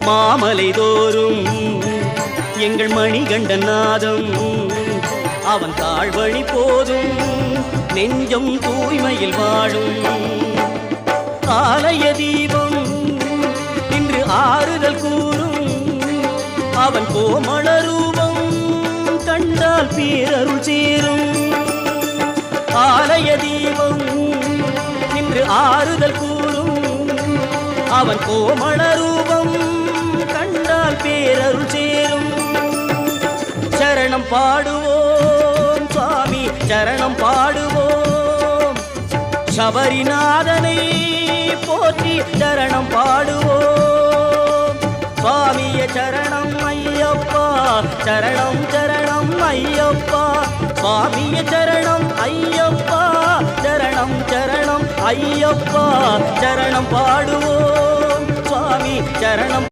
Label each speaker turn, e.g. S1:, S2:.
S1: மாமலை தோறும் எங்கள் மணிகண்டன் நாதம் அவன் தாழ்வழி போதும் நெஞ்சம் தூய்மையில் வாழும் ஆலய தீபம் இன்று ஆறுதல் கூறும் அவன் கோமள ரூபம் கண்டால் பேரருள் சேரும் ஆலய தீபம் இன்று ஆறுதல் கூறும் அவன் கோமள ரூபம் கண்டால் பேரருள் சேரும் சரணம் பாடுவோம் சுவாமி சரணம் பாடுவோம் சபரிநாதனை போற்றி சரணம் பாடுவோம் சுவாமிய சரணம் ஐயப்பா சரணம் சரணம் ஐயப்பா சுவாமிய சரணம் ஐயப்பா சரணம் சரணம் ஐயப்பா சரணம் பாடுவோம் சுவாமி சரணம்